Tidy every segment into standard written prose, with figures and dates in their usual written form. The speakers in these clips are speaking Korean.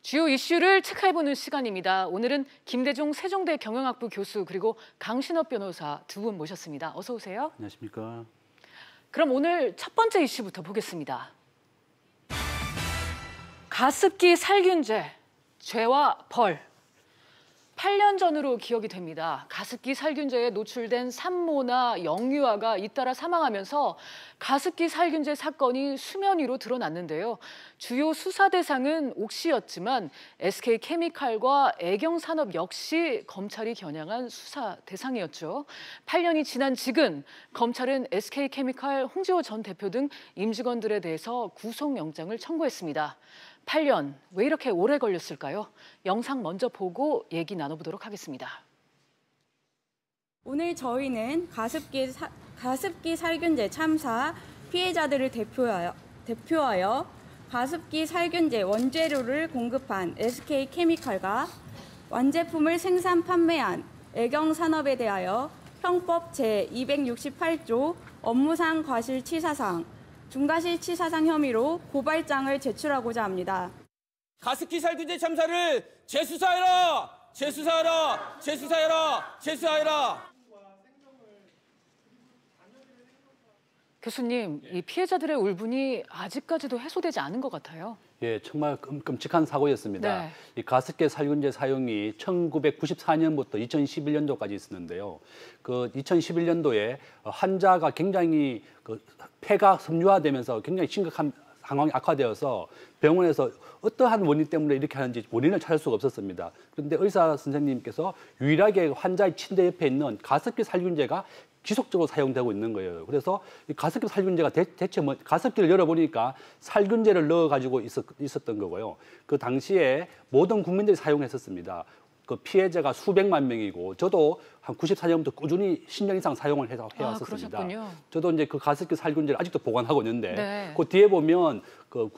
주요 이슈를 체크해보는 시간입니다. 오늘은 김대중 세종대 경영학부 교수 그리고 강신업 변호사 두 분 모셨습니다. 어서 오세요. 안녕하십니까. 그럼 오늘 첫 번째 이슈부터 보겠습니다. 가습기 살균제, 죄와 벌. 8년 전으로 기억이 됩니다. 가습기 살균제에 노출된 산모나 영유아가 잇따라 사망하면서 가습기 살균제 사건이 수면 위로 드러났는데요. 주요 수사 대상은 옥시였지만 SK케미칼과 애경산업 역시 검찰이 겨냥한 수사 대상이었죠. 8년이 지난 지금 검찰은 SK케미칼 홍지호 전 대표 등 임직원들에 대해서 구속영장을 청구했습니다. 8년, 왜 이렇게 오래 걸렸을까요? 영상 먼저 보고 얘기 나눠보도록 하겠습니다. 오늘 저희는 가습기 살균제 참사 피해자들을 대표하여 가습기 살균제 원재료를 공급한 SK케미칼과 완제품을 생산 판매한 애경산업에 대하여 형법 제268조 업무상 과실치사상 중과실치사상 혐의로 고발장을 제출하고자 합니다. 가습기 살균제 참사를 재수사해라! 재수사해라! 재수사해라! 재수사해라! 교수님, 이 피해자들의 울분이 아직까지도 해소되지 않은 것 같아요. 예, 정말 끔찍한 사고였습니다. 네. 이 가습기 살균제 사용이 1994년부터 2011년도까지 있었는데요. 그 2011년도에 환자가 굉장히 폐가 섬유화되면서 굉장히 심각한 상황이 악화되어서 병원에서 어떠한 원인 때문에 이렇게 하는지 원인을 찾을 수가 없었습니다. 그런데 의사 선생님께서 유일하게 환자의 침대 옆에 있는 가습기 살균제가 지속적으로 사용되고 있는 거예요. 그래서 이 가습기 살균제가 대체 가습기를 열어보니까 살균제를 넣어가지고 있었던 거고요. 그 당시에 모든 국민들이 사용했었습니다. 그 피해자가 수백만 명이고 저도 한 94년부터 꾸준히 10년 이상 사용을 해왔었습니다. 그러셨군요. 저도 이제 그 가습기 살균제를 아직도 보관하고 있는데 네. 그 뒤에 보면 그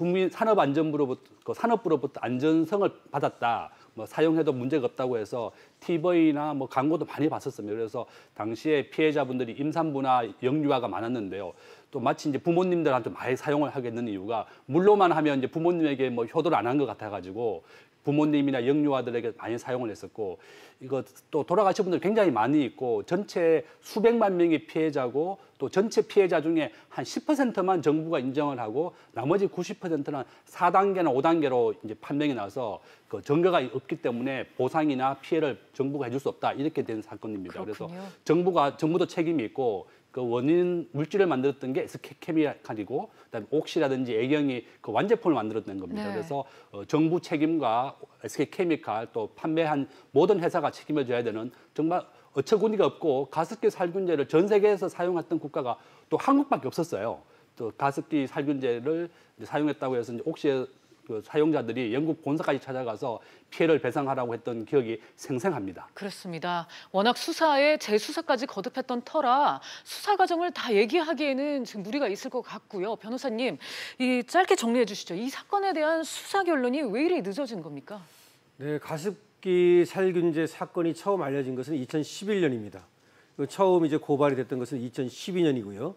산업부로부터 안전성을 받았다. 뭐 사용해도 문제가 없다고 해서 TV나 뭐 광고도 많이 봤었습니다. 그래서 당시에 피해자분들이 임산부나 영유아가 많았는데요. 또 마치 이제 부모님들한테 많이 사용을 하게 되는 이유가 물로만 하면 이제 부모님에게 뭐 효도를 안 한 것 같아가지고 부모님이나 영유아들에게 많이 사용을 했었고 이거 또 돌아가신 분들 굉장히 많이 있고 전체 수백만 명의 피해자고 또 전체 피해자 중에 한 10%만 정부가 인정을 하고 나머지 90%는 4단계나 5단계로 이제 판명이 나서 그 증거가 없기 때문에 보상이나 피해를 정부가 해줄 수 없다 이렇게 된 사건입니다. 그렇군요. 그래서 정부도 책임이 있고 그 원인 물질을 만들었던 게 SK케미칼이고 그다음에 옥시라든지 애경이 그 완제품을 만들었던 겁니다. 네. 그래서 정부 책임과 SK케미칼 또 판매한 모든 회사가 책임을 져야 되는 정말 어처구니가 없고 가습기 살균제를 전 세계에서 사용했던 국가가 또 한국밖에 없었어요. 또 가습기 살균제를 사용했다고 해서 이제 옥시의 그 사용자들이 영국 본사까지 찾아가서 피해를 배상하라고 했던 기억이 생생합니다. 그렇습니다. 워낙 수사에 재수사까지 거듭했던 터라 수사 과정을 다 얘기하기에는 지금 무리가 있을 것 같고요. 변호사님, 이 짧게 정리해 주시죠. 이 사건에 대한 수사 결론이 왜 이리 늦어진 겁니까? 네, 가습기 살균제 사건이 처음 알려진 것은 2011년입니다. 처음 이제 고발이 됐던 것은 2012년이고요.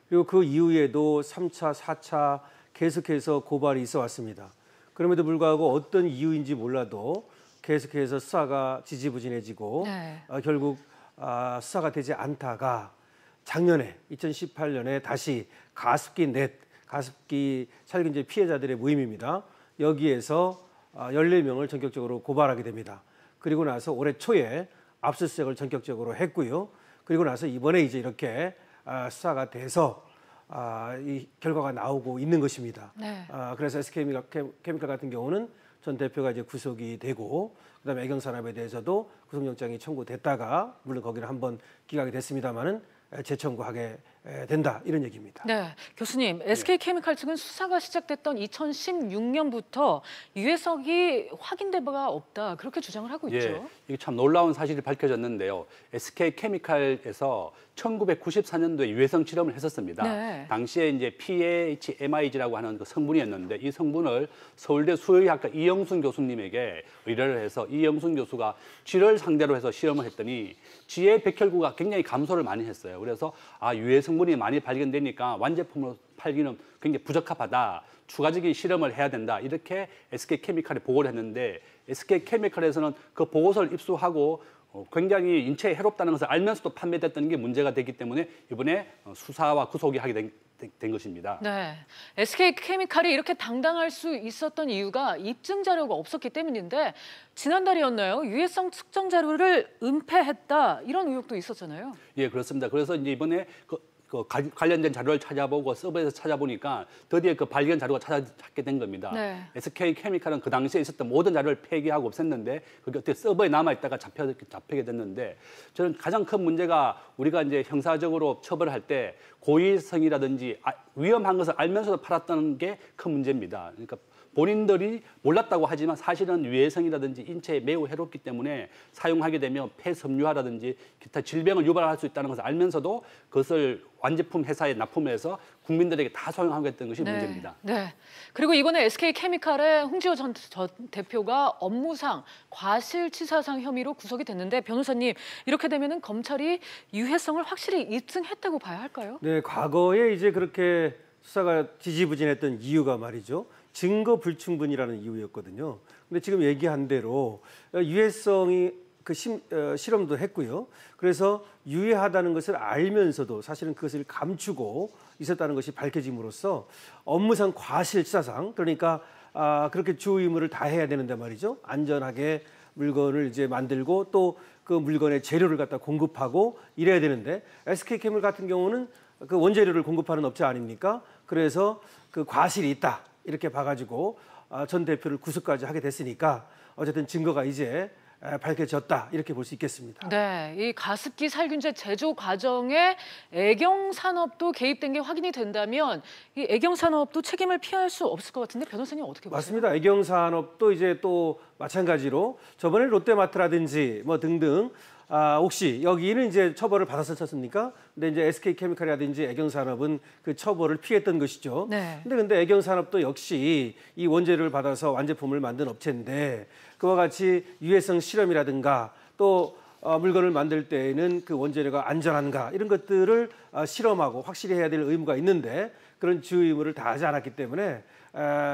그리고 그 이후에도 3차, 4차 계속해서 고발이 있어 왔습니다. 그럼에도 불구하고 어떤 이유인지 몰라도 계속해서 수사가 지지부진해지고 네. 결국 수사가 되지 않다가 작년에 2018년에 다시 가습기 살균제 피해자들의 모임입니다. 여기에서 14명을 전격적으로 고발하게 됩니다. 그리고 나서 올해 초에 압수수색을 전격적으로 했고요. 그리고 나서 이번에 이제 이렇게 수사가 돼서 이 결과가 나오고 있는 것입니다. 네. 그래서 SK케미칼 같은 경우는 전 대표가 이제 구속이 되고 그다음에 애경산업에 대해서도 구속영장이 청구됐다가 물론 거기는 한번 기각이 됐습니다만은 재청구하게 된다 이런 얘기입니다. 네, 교수님, SK케미칼 측은 수사가 시작됐던 2016년부터 유해성이 확인된 바가 없다 그렇게 주장을 하고 있죠. 예, 이게 참 놀라운 사실이 밝혀졌는데요. SK케미칼에서 1994년도에 유해성 실험을 했었습니다. 네. 당시에 이제 PHMIG라고 하는 그 성분이었는데 이 성분을 서울대 수의학과 이영순 교수님에게 의뢰를 해서 이영순 교수가 쥐를 상대로 해서 실험을 했더니 쥐의 백혈구가 굉장히 감소를 많이 했어요. 그래서 유해성 성분이 많이 발견되니까 완제품으로 팔기는 굉장히 부적합하다. 추가적인 실험을 해야 된다. 이렇게 SK케미칼에 보고를 했는데 SK케미칼에서는 그 보고서를 입수하고 굉장히 인체에 해롭다는 것을 알면서도 판매됐다는 게 문제가 됐기 때문에 이번에 수사와 구속이 하게 된 것입니다. 네, SK케미칼이 이렇게 당당할 수 있었던 이유가 입증 자료가 없었기 때문인데 지난달이었나요? 유해성 측정 자료를 은폐했다 이런 의혹도 있었잖아요. 예, 그렇습니다. 그래서 이제 이번에 관련된 자료를 찾아보고 서버에서 찾아보니까 드디어 그 발견 자료가 찾게 된 겁니다. 네. SK케미칼은 그 당시에 있었던 모든 자료를 폐기하고 없앴는데 그게 어떻게 서버에 남아있다가 잡히게 됐는데 저는 가장 큰 문제가 우리가 이제 형사적으로 처벌할 때 고의성이라든지 위험한 것을 알면서도 팔았다는 게 큰 문제입니다. 그러니까 본인들이 몰랐다고 하지만 사실은 유해성이라든지 인체에 매우 해롭기 때문에 사용하게 되면 폐섬유화라든지 기타 질병을 유발할 수 있다는 것을 알면서도 그것을 완제품 회사에 납품해서 국민들에게 다 사용하겠다는 것이 문제입니다. 네. 그리고 이번에 SK케미칼의 홍지호 전 대표가 업무상 과실치사상 혐의로 구속이 됐는데 변호사님 이렇게 되면은 검찰이 유해성을 확실히 입증했다고 봐야 할까요? 네, 과거에 이제 그렇게 수사가 지지부진했던 이유가 말이죠. 증거 불충분이라는 이유였거든요. 근데 지금 얘기한 대로 유해성이 실험도 했고요. 그래서 유해하다는 것을 알면서도 사실은 그것을 감추고 있었다는 것이 밝혀짐으로써 업무상 과실치사상 그러니까 그렇게 주 의무를 다 해야 되는데 말이죠. 안전하게 물건을 이제 만들고 또 그 물건의 재료를 갖다 공급하고 이래야 되는데 SK케미칼 같은 경우는 그 원재료를 공급하는 업체 아닙니까? 그래서 그 과실이 있다. 이렇게 봐가지고 전 대표를 구속까지 하게 됐으니까 어쨌든 증거가 이제 밝혀졌다 이렇게 볼 수 있겠습니다. 네, 이 가습기 살균제 제조 과정에 애경산업도 개입된 게 확인이 된다면 이 애경산업도 책임을 피할 수 없을 것 같은데 변호사님 어떻게 보세요? 맞습니다. 애경산업도 이제 또 마찬가지로 저번에 롯데마트라든지 뭐 등등 혹시 여기는 이제 처벌을 받았었습니까? 근데 이제 SK케미칼이라든지 애경산업은 그 처벌을 피했던 것이죠. 네. 근데 애경산업도 역시 이 원재료를 받아서 완제품을 만든 업체인데 그와 같이 유해성 실험이라든가 또 물건을 만들 때에는 그 원재료가 안전한가 이런 것들을 실험하고 확실히 해야 될 의무가 있는데 그런 주 의무를 다하지 않았기 때문에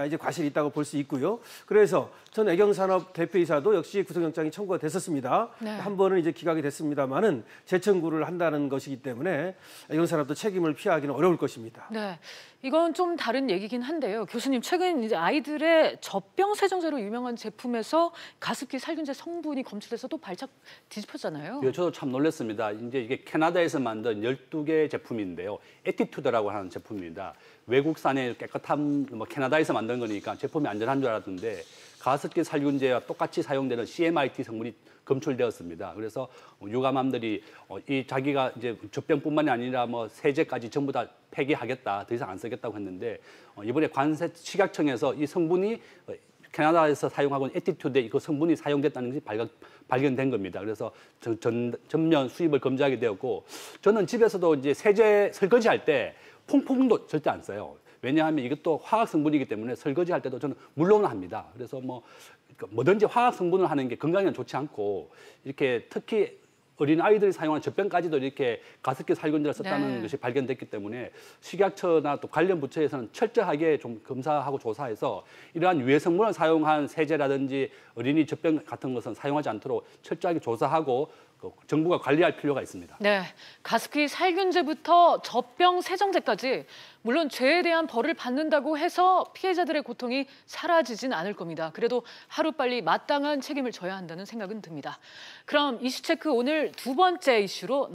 이제 과실이 있다고 볼 수 있고요. 그래서 전 애경산업 대표이사도 역시 구속영장이 청구가 됐었습니다. 네. 한 번은 이제 기각이 됐습니다만은 재청구를 한다는 것이기 때문에 애경산업도 책임을 피하기는 어려울 것입니다. 네, 이건 좀 다른 얘기긴 한데요. 교수님 최근 이제 아이들의 젖병 세정제로 유명한 제품에서 가습기 살균제 성분이 검출돼서 또 발작 뒤집혔잖아요. 예, 저도 참 놀랐습니다. 이제 이게 캐나다에서 만든 12개 제품인데요. 에티튜드라고 하는 제품입니다. 외국산의 깨끗한 캐나다에서 만든 거니까 제품이 안전한 줄 알았는데 가습기 살균제와 똑같이 사용되는 CMIT 성분이 검출되었습니다. 그래서 유감함들이 이 자기가 이제 젖병뿐만이 아니라 뭐 세제까지 전부 다 폐기하겠다, 더 이상 안 쓰겠다고 했는데 이번에 관세식약청에서 이 성분이 캐나다에서 사용하고 있는 에티튜드에 그 성분이 사용됐다는 것이 발견된 겁니다. 그래서 전면 수입을 금지하게 되었고 저는 집에서도 이제 세제 설거지할 때 퐁퐁도 절대 안 써요. 왜냐하면 이것도 화학 성분이기 때문에 설거지할 때도 저는 물론은 합니다. 그래서 뭐든지 화학 성분을 하는 게 건강에는 좋지 않고 이렇게 특히 어린 아이들이 사용하는 젖병까지도 이렇게 가습기 살균제를 썼다는 것이 발견됐기 때문에 식약처나 또 관련 부처에서는 철저하게 좀 검사하고 조사해서 이러한 유해 성분을 사용한 세제라든지 어린이 젖병 같은 것은 사용하지 않도록 철저하게 조사하고 정부가 관리할 필요가 있습니다. 네, 가습기 살균제부터 젖병 세정제까지 물론 죄에 대한 벌을 받는다고 해서 피해자들의 고통이 사라지진 않을 겁니다. 그래도 하루빨리 마땅한 책임을 져야 한다는 생각은 듭니다. 그럼 이슈체크 오늘 두 번째 이슈로